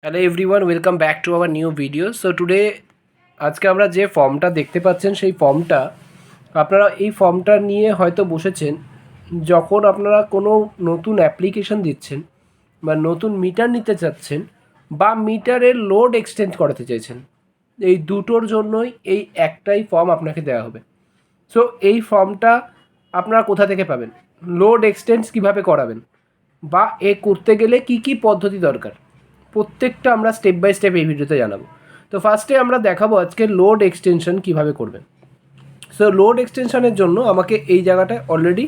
Hello everyone, welcome back to our new video. So today আজকে আমরা যে ফর্মটা দেখতে পাচ্ছেন সেই ফর্মটা আপনারা এই ফর্মটা নিয়ে হয়তো বসেছেন যখন আপনারা কোনো নতুন অ্যাপ্লিকেশন দিচ্ছেন বা নতুন মিটার নিতে চাচ্ছেন বা মিটারের লোড এক্সটেন্ড করাতে চাইছেন। এই দুটোর জন্যই এই একটাই ফর্ম আপনাকে দেওয়া হবে। সো এই ফর্মটা আপনারা কোথা থেকে পাবেন, লোড এক্সটেন্স কীভাবে করাবেন বা এ করতে গেলে কি কি পদ্ধতি দরকার, প্রত্যেকটা আমরা স্টেপ বাই স্টেপ এই ভিডিওতে জানাবো। তো ফার্স্টে আমরা দেখাবো আজকে লোড এক্সটেনশন কীভাবে করবেন। সো লোড এক্সটেনশনের জন্য আমাকে এই জায়গাটায় অলরেডি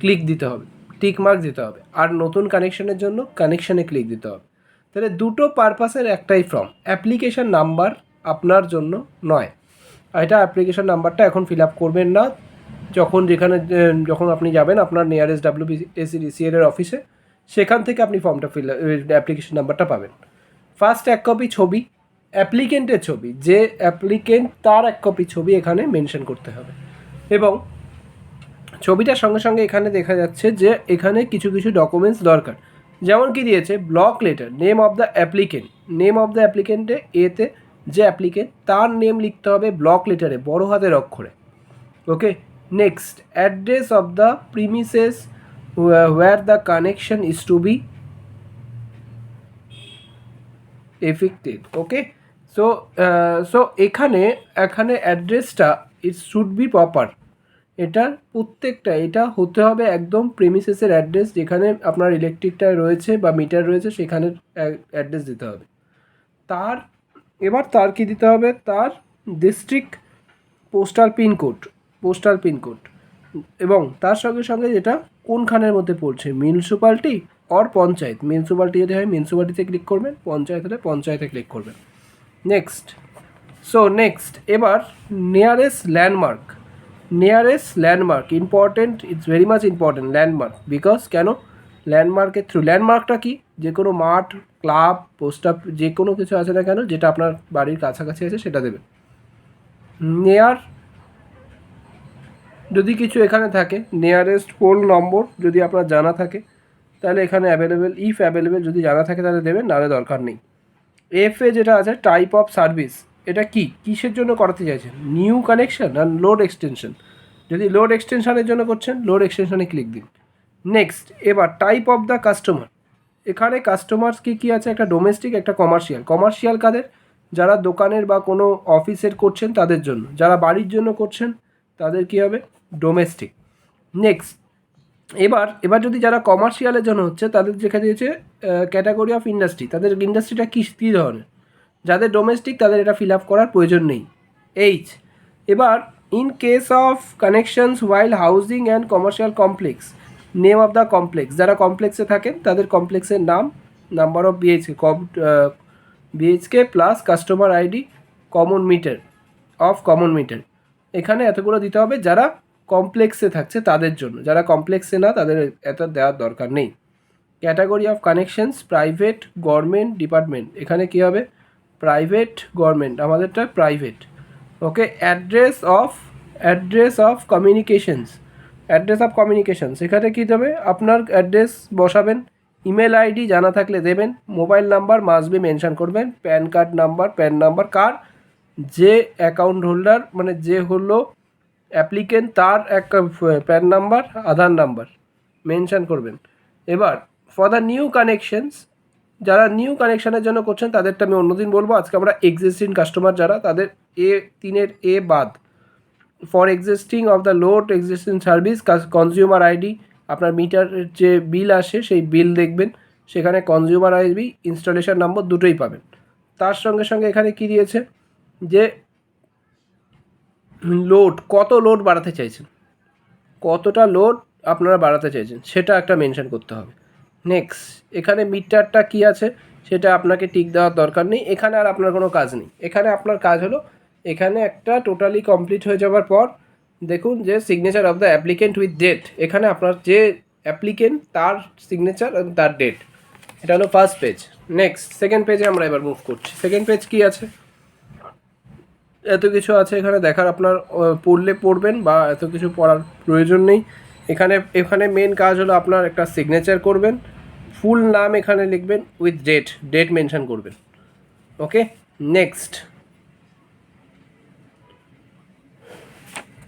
ক্লিক দিতে হবে, টিক মার্ক দিতে হবে, আর নতুন কানেকশনের জন্য কানেকশানে ক্লিক দিতে হবে। তাহলে দুটো পারপাসের একটাই ফর্ম, অ্যাপ্লিকেশান নাম্বার আপনার জন্য নয়। এটা অ্যাপ্লিকেশান নাম্বারটা এখন ফিল আপ করবেন না, যখন আপনি যাবেন আপনার নিয়ারেস্ট WbScl এর অফিসে, সেখান থেকে আপনি ফর্মটা অ্যাপ্লিকেশন নাম্বারটা পাবেন। ফার্স্ট এক কপি ছবি, অ্যাপ্লিকেন্টের ছবি, যে অ্যাপ্লিকেন্ট তার এক কপি ছবি এখানে মেনশন করতে হবে। এবং ছবিটার সঙ্গে সঙ্গে এখানে দেখা যাচ্ছে যে এখানে কিছু কিছু ডকুমেন্টস দরকার, যেমন কি দিয়েছে block letter, name of the applicant, name of the অ্যাপ্লিকেন্টে এতে যে অ্যাপ্লিকেন্ট তার নেম লিখতে হবে ব্লক লেটারে বড় হাতের অক্ষরে। Okay, next address of the premises where the connection is to be effected. Okay, so এখানে অ্যাড্রেসটা ইট শুড বি প্রপার, এটার প্রত্যেকটা এটা হতে হবে একদম প্রিমিসেসের অ্যাড্রেস, যেখানে আপনার ইলেকট্রিকটা রয়েছে বা মিটার রয়েছে সেখানের অ্যাড্রেস দিতে হবে। তার কি দিতে হবে, তার ডিস্ট্রিক্ট পোস্টাল পিনকোড, এবং তার সঙ্গে সঙ্গে যেটা কোনখানের মধ্যে পড়ছে, মিউনিসিপ্যালিটি অর পঞ্চায়েত। মিউনিসিপ্যালিটি যদি হয় মিউনিসিপ্যালিটিতে ক্লিক করবেন, পঞ্চায়েত হলে পঞ্চায়েতে ক্লিক করবেন। নেক্সট এবার nearest landmark important, it's very much important landmark, because কেন ল্যান্ডমার্কের থ্রু, ল্যান্ডমার্কটা কি, যে কোনো মাঠ, ক্লাব, পোস্ট অফিস, যে কোনো কিছু আছে না কেন যেটা আপনার বাড়ির কাছাকাছি আছে সেটা দেবেন। যদি কিছু এখানে থাকে, নিয়ারেস্ট পোল নম্বর যদি আপনার জানা থাকে তাহলে এখানে অ্যাভেলেবেল যদি জানা থাকে তাহলে দেবেন, নাহলে দরকার নেই। এফে যেটা আছে টাইপ অফ সার্ভিস, এটা কিসের জন্য করাতে চাইছেন, নিউ কানেকশন আর লোড এক্সটেনশন। যদি লোড এক্সটেনশনের জন্য করছেন লোড এক্সটেনশনে ক্লিক দিন। নেক্সট এবার টাইপ অফ দ্য কাস্টমার, এখানে কাস্টমার্স কী আছে, একটা ডোমেস্টিক একটা কমার্শিয়াল কাদের, যারা দোকানের বা কোনো অফিসের করছেন তাদের জন্য, যারা বাড়ির জন্য করছেন তাদের কী হবে, ডোমেস্টিক। নেক্সট এবার যদি যারা কমার্শিয়ালের জন্য হচ্ছে তাদের যেখানে দিয়েছে ক্যাটাগরি অফ ইন্ডাস্ট্রি, তাদের ইন্ডাস্ট্রিটা কী ধরনের, যাদের ডোমেস্টিক তাদের এটা ফিল আপ করার প্রয়োজন নেই। এবার in case of connections while housing and commercial complex, name of the complex, যারা কমপ্লেক্সে থাকেন তাদের কমপ্লেক্সের নাম, number of BHK plus customer ID, common meter, এখানে এতগুলো দিতে হবে যারা কমপ্লেক্সে থাকছে তাদের জন্য, যারা কমপ্লেক্সে না তাদের এত দেওয়ার দরকার নেই। Category of connections private, government, department, এখানে কী হবে প্রাইভেট, গভর্নমেন্ট, আমাদেরটা private. Okay, address of communications, এখানে কী দেবে, আপনার অ্যাড্রেস বসাবেন, ইমেল আইডি জানা থাকলে দেবেন, mobile number must be mention করবেন, প্যান নাম্বার কার, যে অ্যাকাউন্ট হোল্ডার মানে যে হলো অ্যাপ্লিকেন্ট তার একটা প্যান নাম্বার, আধার নাম্বার মেনশন করবেন। এবার ফর দ্য নিউ কানেকশনস, যারা নিউ কানেকশানের জন্য করছেন তাদেরটা আমি অন্যদিন বলবো, আজকে আমরা এক্সিস্টিং কাস্টমার যারা তাদের এ বাদ, for existing of the load existing service consumer ID, আপনার মিটার যে বিল আসে সেই বিল দেখবেন, সেখানে কনজিউমার আইডি, ইনস্টলেশন নম্বর দুটোই পাবেন। তার সঙ্গে সঙ্গে এখানে কি দিয়েছে যে কত লোড বাড়াতে চাইছেন, কতটা লোড আপনারা বাড়াতে চাইছেন সেটা একটা মেনশন করতে হবে। নেক্সট এখানে মিটারটা কি আছে সেটা আপনাকে টিক দেওয়ার দরকার নেই, এখানে আর আপনার কোনো কাজ নেই। এখানে আপনার কাজ হলো, এখানে একটা টোটালি কমপ্লিট হয়ে যাওয়ার পর দেখুন যে signature of the applicant with date, এখানে আপনার যে অ্যাপ্লিকেন্ট তার সিগনেচার এবং তার ডেট, এটা হলো ফার্স্ট পেজ। নেক্সট সেকেন্ড পেজে আমরা এবার মুভ করছি। সেকেন্ড পেজ কি আছে, এত কিছু আছে এখানে দেখার, আপনার পড়লে পড়বেন বা এত কিছু পড়ার প্রয়োজন নেই। এখানে মেন কাজ হলো আপনার একটা সিগনেচার করবেন, ফুল নাম এখানে লিখবেন উইথ ডেট মেনশন করবেন। ওকে, নেক্সট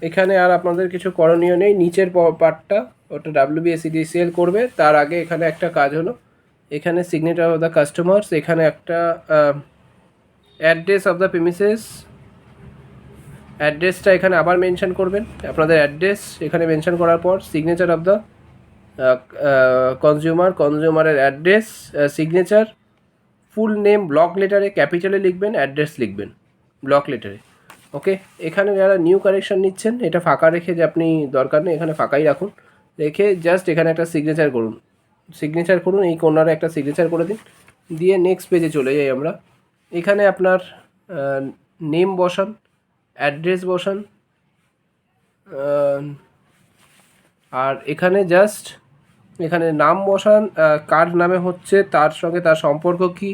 এখানে আর আপনাদের কিছু করণীয় নেই। নিচের পার্টটা ওটা WbScl করবে। তার আগে এখানে একটা কাজ হলো, এখানে সিগনেচার অফ দ্য কাস্টমার্স, এখানে একটা অ্যাড্রেস অফ দ্য প্রিমিসেস, অ্যাড্রেসটা এখানে আবার মেনশন করবেন। আপনাদের অ্যাড্রেস এখানে মেনশন করার পর সিগনেচার অফ দ্য কনজিউমারের address, signature, full name block লেটারে ক্যাপিটালে লিখবেন, অ্যাড্রেস লিখবেন ব্লক লেটারে। ওকে, এখানে যারা নিউ কানেকশান নিচ্ছেন এটা ফাঁকা রেখে, যে আপনি দরকার নেই, এখানে ফাঁকাই রাখুন, রেখে জাস্ট এখানে একটা সিগনেচার করুন, এই কর্নারে একটা সিগনেচার করে দিন। দিয়ে নেক্সট পেজে চলে যাই আমরা। এখানে আপনার নেম বসান, অ্যাড্রেস বসান, আর এখানে জাস্ট এখানে নাম বসান, কার নামে হচ্ছে, তার সঙ্গে তার সম্পর্ক কী,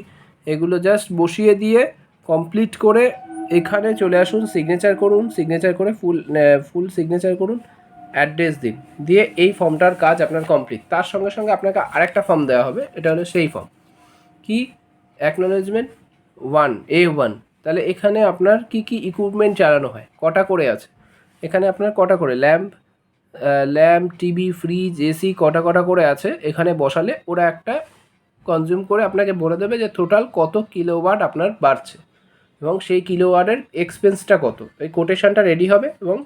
এগুলো জাস্ট বসিয়ে দিয়ে কমপ্লিট করে এখানে চলে আসুন, সিগনেচার করুন, সিগনেচার করে ফুল সিগনেচার করুন, অ্যাড্রেস দিন, দিয়ে এই ফর্মটার কাজ আপনার কমপ্লিট। তার সঙ্গে সঙ্গে আপনাকে আরেকটা ফর্ম দেওয়া হবে, এটা হলো সেই ফর্ম কি, অ্যাকনোলেজমেন্ট 1A1। তাহলে এখানে আপনার কি কি ইকুইপমেন্ট চালানো হয়, কটা করে আছে, এখানে আপনার কটা করে ল্যাম্প, টিভি, ফ্রিজ, এসি কটা করে আছে, এখানে বসালে ওরা একটা কনজিউম করে আপনাকে বলে দেবে যে টোটাল কত কিলোওয়াট আপনার বাড়ছে এবং সেই কিলোওয়াটের এক্সপেন্সটা কত। এই কোটেশনটা রেডি হবে এবং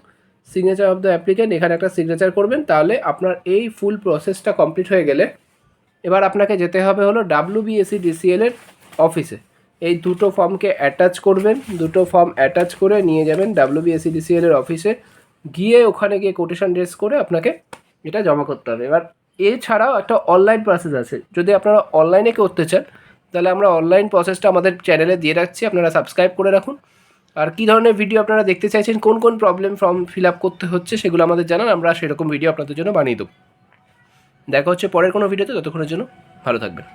সিগনেচার অফ দ্য অ্যাপ্লিক্যান্ট, এখানে একটা সিগনেচার করবেন। তাহলে আপনার এই ফুল প্রসেসটা কমপ্লিট হয়ে গেলে এবার আপনাকে যেতে হবে হলো WbScDCL এর অফিসে। এই দুটো ফর্মকে অ্যাটাচ করবেন, দুটো ফর্ম অ্যাটাচ করে নিয়ে যাবেন WbScDCL এর অফিসে, গিয়ে ওখানে গিয়ে কোটেশন রেজ করে আপনাকে এটা জমা করতে হবে। এবার এছাড়াও একটা অনলাইন প্রসেস আছে, যদি আপনারা অনলাইনে করতে চান তাহলে আমরা অনলাইন প্রসেসটা আমাদের চ্যানেলে দিয়ে রাখছি, আপনারা সাবস্ক্রাইব করে রাখুন। আর কী ধরনের ভিডিও আপনারা দেখতে চাইছেন, কোন কোন প্রবলেম ফর্ম ফিল আপ করতে হচ্ছে সেগুলো আমাদের জানান, আমরা সেরকম ভিডিও আপনাদের জন্য বানিয়ে দেবো। দেখা হচ্ছে পরের কোনো ভিডিওতে, ততক্ষণের জন্য ভালো থাকবেন।